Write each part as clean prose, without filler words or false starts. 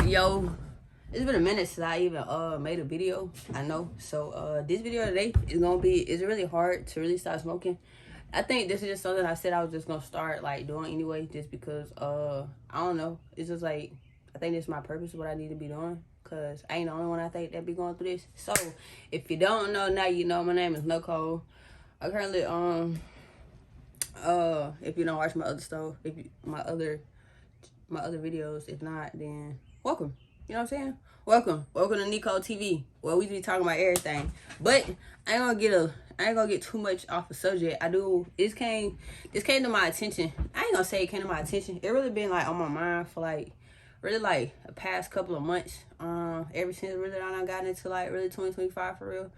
Yo, it's been a minute since I even made a video. I know. So this video today is gonna be, it's really hard to really start smoking. I think this is just something I said I was just gonna start like doing anyway, just because I don't know. It's just like I think this is my purpose, what I need to be doing. Cause I ain't the only one I think that be going through this. So if you don't know, now you know. My name is Nicole. I currently if you don't watch my other stuff, if you, my other videos, if not, then welcome. You know what I'm saying? Welcome to Nicole TV, where we be talking about everything. But I ain't gonna get too much off the subject. This came to my attention. I ain't gonna say it came to my attention. It really been like on my mind for like really like the past couple of months. Ever since really I done gotten into like really 2025 for real.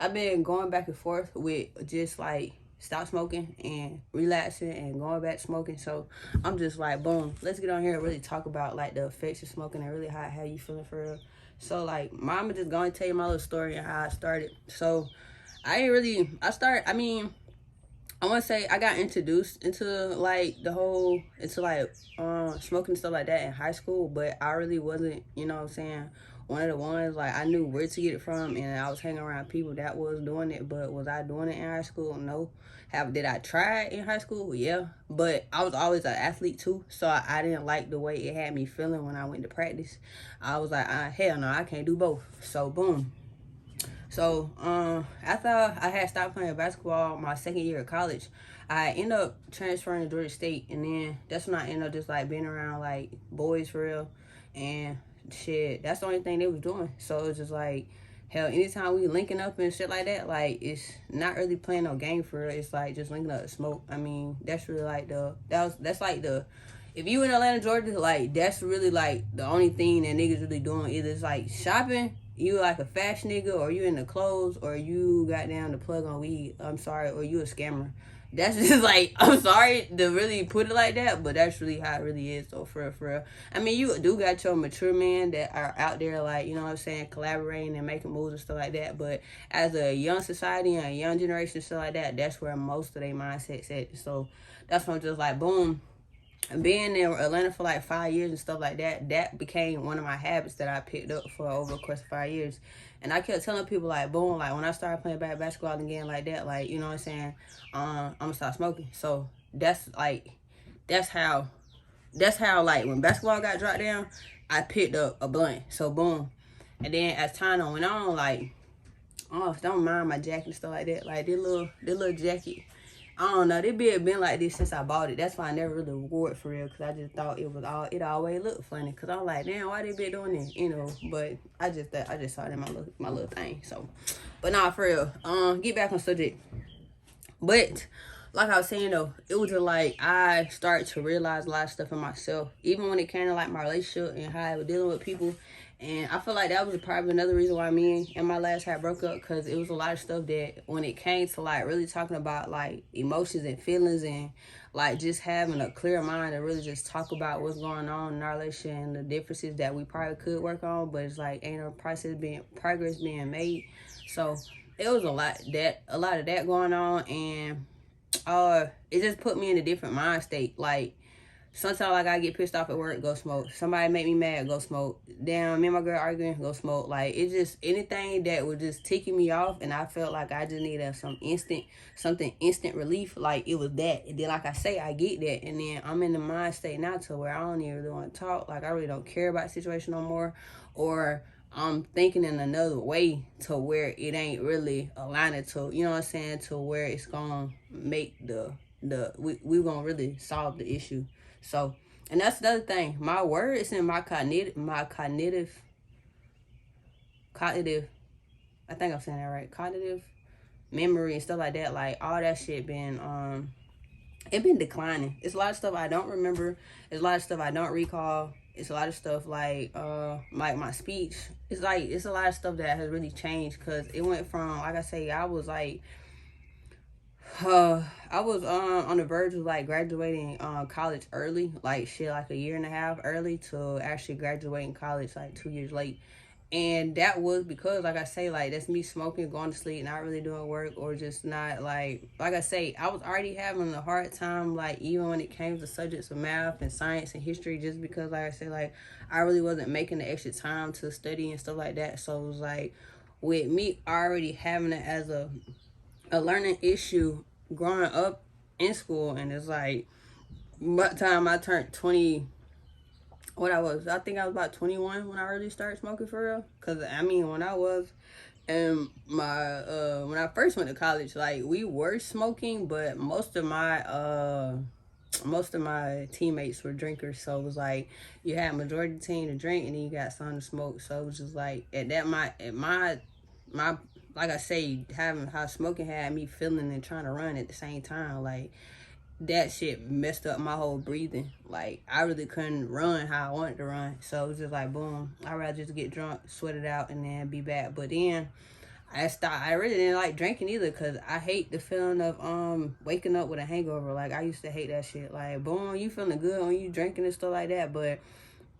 I've been going back and forth with just like stop smoking and relapsing and going back smoking. So I'm just like, boom, let's get on here and really talk about like the effects of smoking and really how you feeling for real. So like, mama just gonna tell you my little story and how I started. So I want to say I got introduced into like smoking and stuff like that in high school, but I really wasn't, you know what I'm saying, one of the ones. Like, I knew where to get it from, and I was hanging around people that was doing it. But was I doing it in high school? No. Did I try it in high school? Yeah. But I was always an athlete too, so I didn't like the way it had me feeling when I went to practice. I was like, hell no, I can't do both. So boom. So after I had stopped playing basketball my second year of college, I ended up transferring to Georgia State, and then that's when I ended up just like being around like boys for real, and shit, that's the only thing they was doing. So it's just like, hell, anytime we linking up and shit like that, like, it's not really playing no game for real. It's like just linking up to smoke. I mean, that's really like if you in Atlanta, Georgia, like, that's really like the only thing that niggas really doing. Either it's like shopping, you like a fashion nigga, or you in the clothes, or you got down to plug on weed. I'm sorry, or you a scammer. That's just like, I'm sorry to really put it like that, but that's really how it really is. So for real. I mean, you do got your mature men that are out there, like, you know what I'm saying, collaborating and making moves and stuff like that. But as a young society and a young generation and stuff like that, that's where most of their mindset's at. So that's when I'm just like, boom. Being in Atlanta for like 5 years and stuff like that, that became one of my habits that I picked up for over the course of 5 years. And I kept telling people, like, boom, like, when I started playing basketball again like that, like, you know what I'm saying, I'm gonna stop smoking. So that's how like when basketball got dropped down, I picked up a blunt. So boom. And then as time went on, like, oh, don't mind my jacket and stuff like that. Like, this little jacket, I don't know, it been like this since I bought it. That's why I never really wore it for real, because I just thought it always looked funny. Because I'm like, damn, why they been doing this, you know? But I just saw it in my little thing. So, but nah, for real. Get back on subject. But like I was saying though, it was just like I started to realize a lot of stuff in myself, even when it came to like my relationship and how I was dealing with people. And I feel like that was probably another reason why me and my last had broke up, because it was a lot of stuff that when it came to like really talking about like emotions and feelings and like just having a clear mind to really just talk about what's going on in our relationship and the differences that we probably could work on, but it's like ain't no progress being made. So it was a lot of that going on, and it just put me in a different mind state. Like, sometimes, like, I get pissed off at work, go smoke. Somebody make me mad, go smoke. Damn, me and my girl arguing, go smoke. Like, it's just anything that was just ticking me off, and I felt like I just needed something instant relief. Like, it was that. And then, like I say, I get that, and then I'm in the mind state now to where I don't even really want to talk. Like, I really don't care about the situation no more, or I'm thinking in another way to where it ain't really aligning to, you know what I'm saying, to where it's gonna make we gonna really solve the issue. So, and that's the other thing. My words and my cognitive, I think I'm saying that right. Cognitive memory and stuff like that. Like, all that shit been it been declining. It's a lot of stuff I don't remember. It's a lot of stuff I don't recall. It's a lot of stuff like my speech. It's a lot of stuff that has really changed, because it went from, like I say, I was like on the verge of like graduating college early, like shit, like a year and a half early, to actually graduating college like 2 years late. And that was because, like I say, like that's me smoking, going to sleep, not really doing work, or just not like I say, I was already having a hard time, like even when it came to subjects of math and science and history, just because, like I say, like I really wasn't making the extra time to study and stuff like that. So it was like with me already having it as a learning issue growing up in school, and it's like by the time I turned 20, I think I was about 21 when I really started smoking for real. Cause I mean, when I was in when I first went to college, like we were smoking, but most of my teammates were drinkers. So it was like you had majority of the team to drink, and then you got some to smoke. So it was just like my like I say, having how smoking had me feeling and trying to run at the same time, like that shit messed up my whole breathing. Like I really couldn't run how I wanted to run. So it was just like boom. I'd rather just get drunk, sweat it out, and then be back. But then I stopped. I really didn't like drinking either, because I hate the feeling of waking up with a hangover. Like I used to hate that shit. Like boom, you feeling good when you drinking and stuff like that, but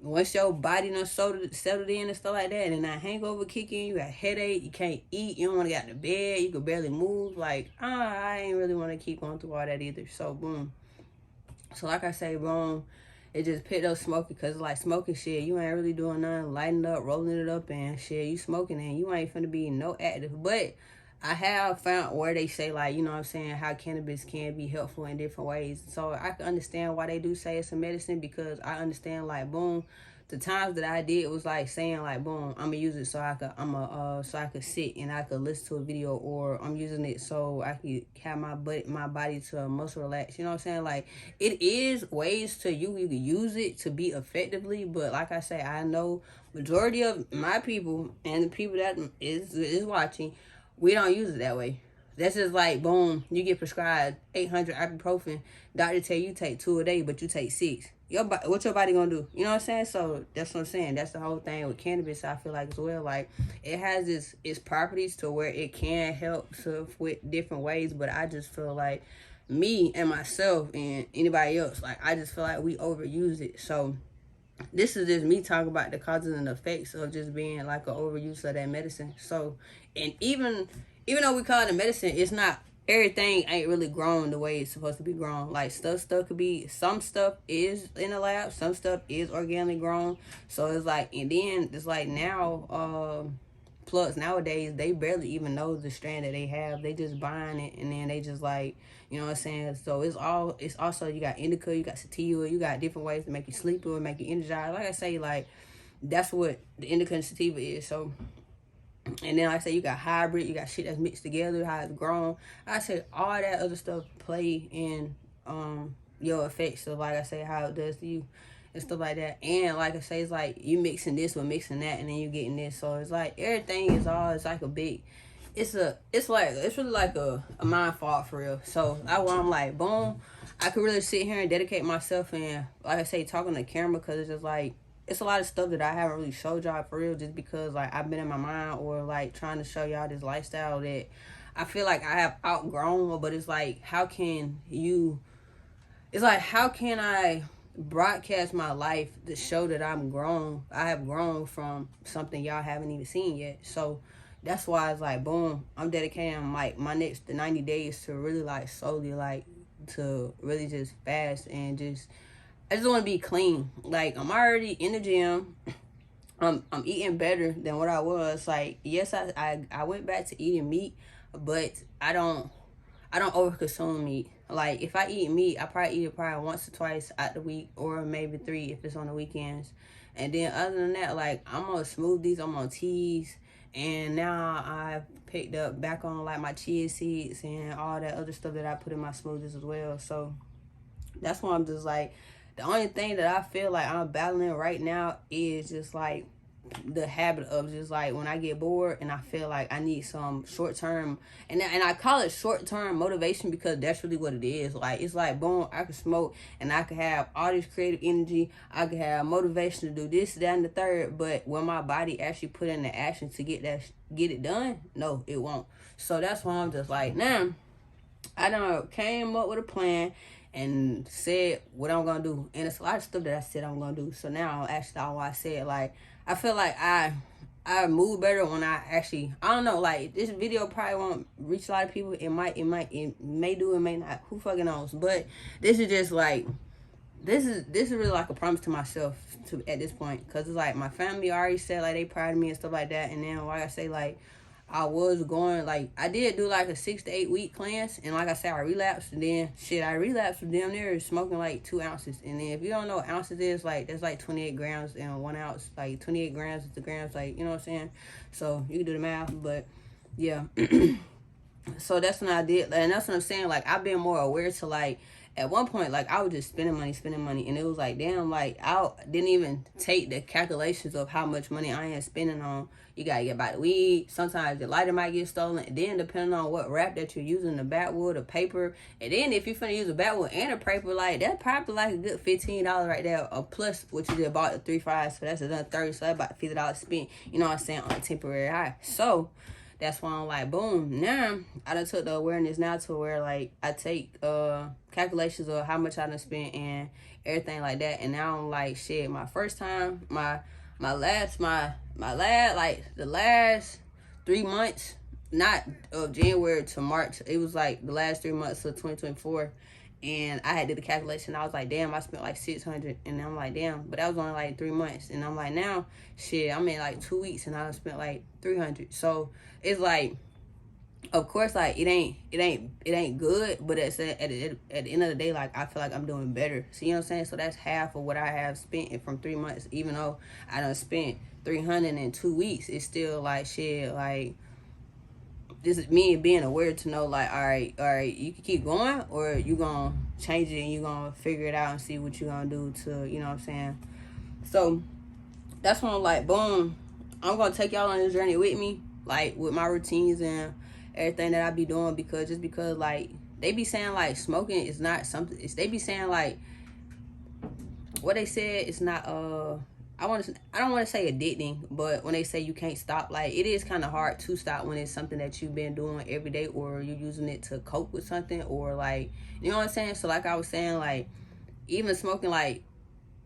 once your body done settled in and stuff like that, and that hangover kick in, you got a headache, you can't eat, you don't want to get out of bed, you can barely move. Like, I ain't really want to keep going through all that either. So, boom. So, like I say, boom, it just picked up smoking, because like smoking shit, you ain't really doing nothing, lighting up, rolling it up, and shit, you smoking, and you ain't finna be no active. But I have found where they say, like, you know what I'm saying, how cannabis can be helpful in different ways. So I can understand why they do say it's a medicine, because I understand, like, boom, the times that I did was like saying, like, boom, I'm gonna use it so I could sit and I could listen to a video, or I'm using it so I can have my body to muscle relax. You know what I'm saying? Like, it is ways to you can use it to be effectively, but like I say, I know majority of my people and the people that is watching, we don't use it that way. That's just like boom, you get prescribed 800 ibuprofen. Doctor tell you take 2 a day, but you take 6. What your body gonna do? You know what I'm saying? So that's what I'm saying. That's the whole thing with cannabis. I feel like as well. Like it has its properties to where it can help with different ways. But I just feel like me and myself and anybody else, like I just feel like we overuse it. So this is just me talking about the causes and effects of just being like an overuse of that medicine. So, and even though we call it a medicine, it's not, everything ain't really grown the way it's supposed to be grown. Like stuff could be, some stuff is in the lab, some stuff is organically grown. So it's like, and then it's like now, plus nowadays they barely even know the strand that they have. They just buying it, and then they just like, you know what I'm saying? So it's also, you got indica, you got sativa, you got different ways to make you sleepy or make you energized. Like I say, like that's what the indica and sativa is. So, and then like I say, you got hybrid, you got shit that's mixed together, how it's grown. I say all that other stuff play in your effects. So like I say, how it does to you and stuff like that. And like I say, it's like you mixing this with mixing that, and then you getting this. So it's like everything is all, it's like a big, it's really like a mind fault for real. So I'm like, boom, I could really sit here and dedicate myself, and like I say, talking to the camera, because it's just like, it's a lot of stuff that I haven't really showed y'all for real, just because like I've been in my mind, or like trying to show y'all this lifestyle that I feel like I have outgrown. But it's like, how can I broadcast my life to show that I have grown from something y'all haven't even seen yet. So that's why it's like, boom, I'm dedicating like my next 90 days to really like solely like to really just fast, and I just want to be clean. Like I'm already in the gym. I'm eating better than what I was. Like yes, I went back to eating meat, but I don't overconsume meat. Like if I eat meat, I probably eat it once or twice out the week, or maybe 3 if it's on the weekends. And then other than that, like I'm on smoothies, I'm on teas, and now I've picked up back on like my chia seeds and all that other stuff that I put in my smoothies as well. So that's why I'm just like, the only thing that I feel like I'm battling right now is just like the habit of just like when I get bored and I feel like I need some short term, and I call it short term motivation, because that's really what it is. Like it's like boom, I can smoke and I can have all this creative energy, I can have motivation to do this, that, and the third, but when my body actually put in the action to get it done, no, it won't. So that's why I'm just like, now I done came up with a plan and said what I'm gonna do, and it's a lot of stuff that I said I'm gonna do. So now actually all I said, like I feel like I move better when I actually, I don't know, like this video probably won't reach a lot of people. It may do, it may not. Who fucking knows? But this is just like, this is really like a promise to myself to at this point, because it's like my family already said like they proud of me and stuff like that. And then like I say, like I was going, like I did do like a 6 to 8 week cleanse, and like I said, I relapsed. And then shit, I relapsed with damn near smoking like 2 ounces. And then if you don't know what ounces is, like that's like 28 grams in 1 ounce. Like 28 grams is the grams, like, you know what I'm saying? So you can do the math. But yeah. So that's when I did, and that's what I'm saying. Like I've been more aware to, like, at one point, like I was just spending money, and it was like, damn, like I didn't even take the calculations of how much money I am spending on. You gotta get by the weed. Sometimes the lighter might get stolen, and then depending on what wrap that you're using, the backwood or paper, and then if you're finna use a backwood and a paper, like that's probably like a good $15 right there, or plus what you just bought the 3 5, so that's another 30, so that's about $50 spent. You know what I'm saying, on a temporary high. So that's why I'm like, boom, now I done took the awareness now to where like I take calculations of how much I done spent and everything like that. And now I'm like, shit, my first time, my last like the last 3 months, not of January to March, it was like the last 3 months of 2024. And I had did the calculation. I was like, damn, I spent like 600. And I'm like, damn, but that was only like 3 months. And I'm like, now, shit, I'm in like 2 weeks and I spent like 300. So it's like, of course, like it ain't good, but at the end of the day, like I feel like I'm doing better. So you know what I'm saying? So that's half of what I have spent from 3 months. Even though I done spent 300 in 2 weeks, it's still like shit. Like this is me being aware to know, like, all right, you can keep going, or you gonna change it and you gonna figure it out and see what you gonna do to, you know what I'm saying? So that's when I'm like, boom, I'm gonna take y'all on this journey with me, like with my routines and everything that I be doing, because like they be saying like smoking is not something. They be saying like what they said. It's not I don't want to say addicting, but when they say you can't stop, like it is kind of hard to stop when it's something that you've been doing every day, or you're using it to cope with something, or like, you know what I'm saying? So like I was saying, like even smoking, like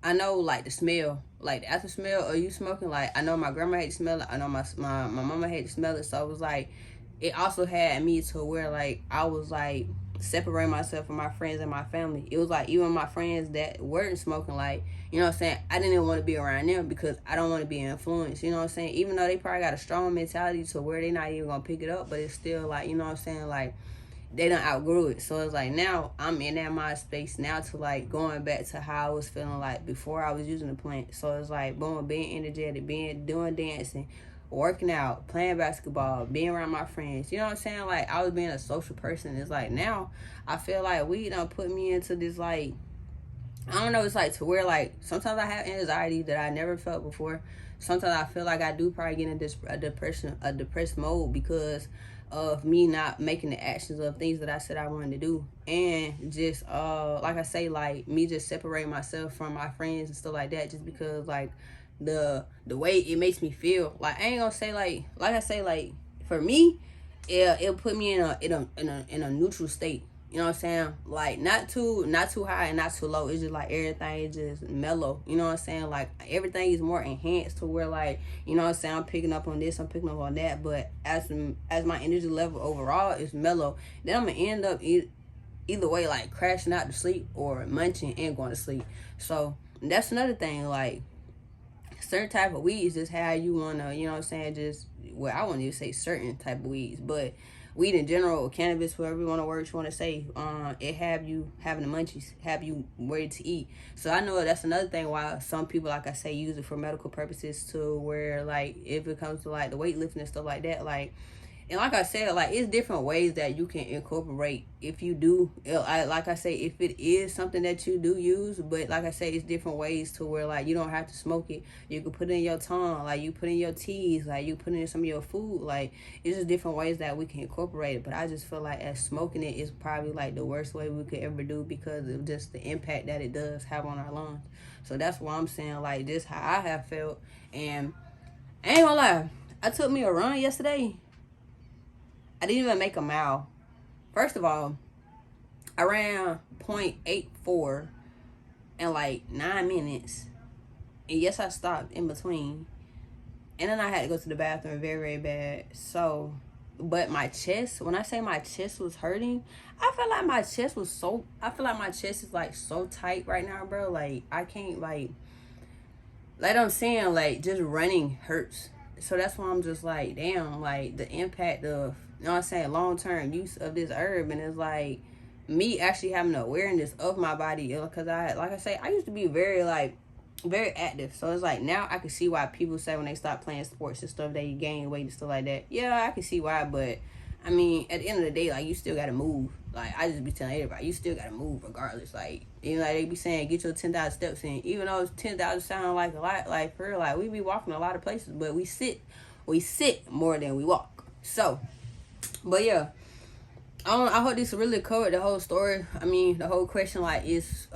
I know like the smell, like the after smell of you smoking, like I know my grandma had to smell it, I know my mama had to smell it. So it was like, it also had me to where like I was like separating myself from my friends and my family. It was like even my friends that weren't smoking, like, you know what I'm saying, I didn't even want to be around them because I don't want to be influenced, you know what I'm saying? Even though they probably got a strong mentality to where they not even gonna pick it up, but it's still like, you know what I'm saying, like they done outgrew it. So it's like now I'm in that mind space now to like going back to how I was feeling like before I was using the plant. So it's like boom, being energetic, doing dancing, working out, playing basketball, being around my friends. You know what I'm saying? Like I was being a social person. It's like now I feel like weed done put me into this, like, I don't know, it's like to where like sometimes I have anxiety that I never felt before. Sometimes I feel like I do probably get in a depressed mode because of me not making the actions of things that I said I wanted to do. And just like I say, like me just separating myself from my friends and stuff like that, just because like the way it makes me feel. Like I ain't gonna say like I say, like for me, it'll put me in a neutral state. You know what I'm saying? Like not too high and not too low. It's just like everything is just mellow. You know what I'm saying? Like everything is more enhanced to where like, you know what I'm saying, I'm picking up on this, I'm picking up on that. But as my energy level overall is mellow, then I'm gonna end up either way like crashing out to sleep or munching and going to sleep. So that's another thing. Like certain type of weeds just how you wanna, you know what I'm saying, just, well, I wouldn't even say certain type of weeds, but weed in general, or cannabis, whatever you want to word you want to say, it have you having the munchies, have you ready to eat. So I know that's another thing why some people, like I say, use it for medical purposes, to where like if it comes to like the weightlifting and stuff like that, like, and like I said, like it's different ways that you can incorporate if you do. Like I say, if it is something that you do use, but like I say, it's different ways to where like you don't have to smoke it. You can put it in your tongue, like you put in your teas, like you put it in some of your food. Like it's just different ways that we can incorporate it. But I just feel like as smoking it is probably like the worst way we could ever do because of just the impact that it does have on our lungs. So that's why I'm saying like this how I have felt. And I ain't gonna lie, I took me a run yesterday. I didn't even make a mile. First of all, I ran 0.84 in like 9 minutes. And yes, I stopped in between. And then I had to go to the bathroom very, very bad. So, but my chest, when I say my chest was hurting, I feel like my chest was so, I feel like my chest is like so tight right now, bro. Like, I can't, like I'm saying, like, just running hurts. So that's why I'm just like, damn, like, the impact of, you know what I'm saying, long-term use of this herb. And it's like, me actually having the awareness of my body. Because like I say, I used to be very active. So it's like, now I can see why people say when they stop playing sports and stuff, they gain weight and stuff like that. Yeah, I can see why, but I mean, at the end of the day, like, you still gotta move. Like, I just be telling everybody, you still gotta move regardless. Like, you know, like they be saying, get your 10,000 steps in. Even though 10,000 sound like a lot, like, for real, like, we be walking a lot of places, but we sit more than we walk. So, but yeah, I hope this really covered the whole story. I mean, the whole question, like, is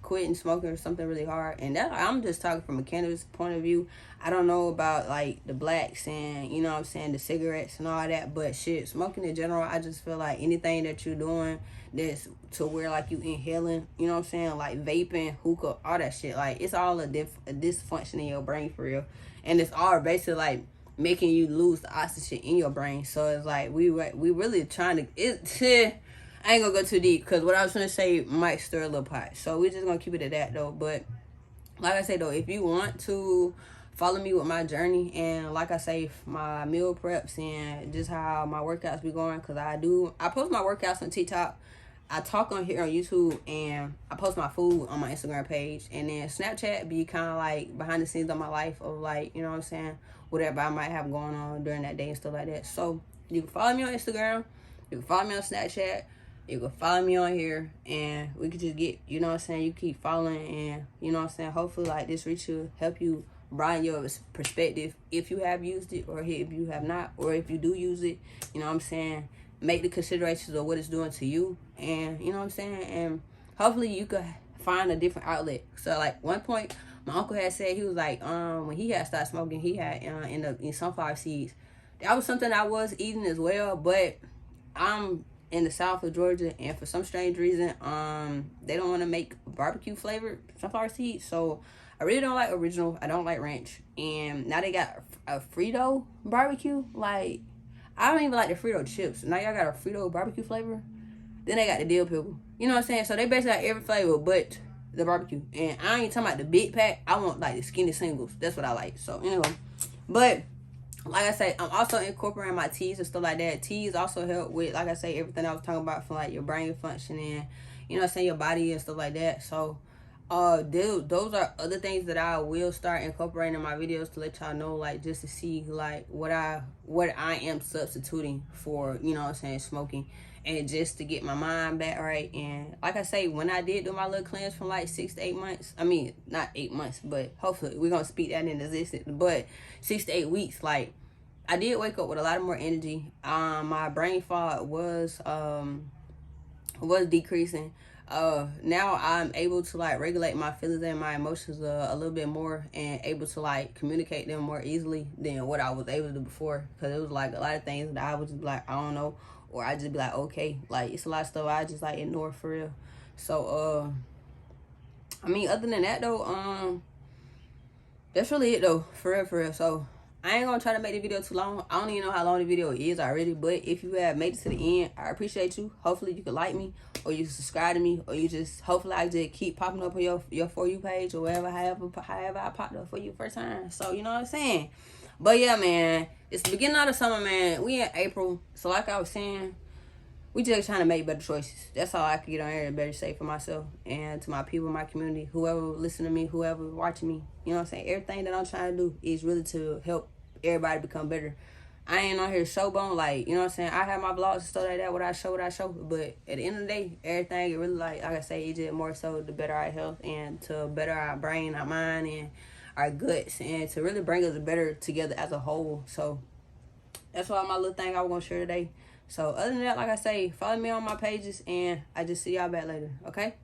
quitting smoking or something really hard. And that, I'm just talking from a cannabis point of view. I don't know about like the blacks and, you know what I'm saying, the cigarettes and all that, but shit, smoking in general, I just feel like anything that you're doing that's to where like you inhaling, you know what I'm saying, like vaping, hookah, all that shit, like it's all a dysfunction in your brain for real. And it's all basically like making you lose the oxygen in your brain. So it's like we really trying to I ain't gonna go too deep because what I was gonna say might stir a little pot. So we're just gonna keep it at that though. But like I say though, if you want to follow me with my journey and like I say, my meal preps and just how my workouts be going, because I post my workouts on TikTok. I talk on here on YouTube, and I post my food on my Instagram page. And then Snapchat be kind of like behind the scenes of my life of like, you know what I'm saying, whatever I might have going on during that day and stuff like that. So you can follow me on Instagram, you can follow me on Snapchat, you can follow me on here, and we could just get, you know what I'm saying, you keep following, and you know what I'm saying, hopefully like this reach will help you broaden your perspective if you have used it or if you have not, or if you do use it, you know what I'm saying, make the considerations of what it's doing to you, and you know what I'm saying, and hopefully you could find a different outlet. So like one point my uncle had said, he was like, when he had started smoking, he had in sunflower seeds. That was something I was eating as well, but I'm in the south of Georgia, and for some strange reason, they don't want to make barbecue flavored sunflower seeds. So I really don't like original. I don't like ranch. And now they got a Frito barbecue. Like, I don't even like the Frito chips. Now y'all got a Frito barbecue flavor. Then they got the dill pickle. You know what I'm saying? So they basically got every flavor but the barbecue. And I ain't talking about the big pack. I want like the skinny singles. That's what I like. So anyway, but like I say, I'm also incorporating my teas and stuff like that. Teas also help with, like I say, everything I was talking about from like your brain functioning, you know what I'm saying, your body and stuff like that. So those are other things that I will start incorporating in my videos to let y'all know, like, just to see like what I am substituting for, you know what I'm saying, smoking, and just to get my mind back right. And like I say, when I did do my little cleanse from like 6 to 8 months, I mean not 8 months, but hopefully we're gonna speak that into existence, but 6 to 8 weeks, like I did wake up with a lot of more energy. My brain fog was decreasing. Now I'm able to like regulate my feelings and my emotions a little bit more, and able to like communicate them more easily than what I was able to do before, because it was like a lot of things that I was just like, I don't know, or I just be like, okay, like it's a lot of stuff I just like ignore for real. So I mean, other than that though, that's really it though, for real. So I ain't gonna try to make the video too long. I don't even know how long the video is already, but if you have made it to the end, I appreciate you. Hopefully you can like me, or you can subscribe to me, or you just, hopefully I just keep popping up on your For You page, or wherever, however I popped up for you first time. So you know what I'm saying. But yeah, man, it's the beginning of the summer, man. We in April, so like I was saying, we just trying to make better choices. That's all I can get on here and better say for myself and to my people, my community, whoever listen to me, whoever watching me. You know what I'm saying? Everything that I'm trying to do is really to help everybody become better. I ain't on here showbone, like, you know what I'm saying? I have my vlogs and stuff like that, what I show. But at the end of the day, everything is really like I say, it's just more so to better our health and to better our brain, our mind, and our guts, and to really bring us better together as a whole. So that's why my little thing I was gonna share today. So other than that, like I say, follow me on my pages, and I just see y'all back later, okay?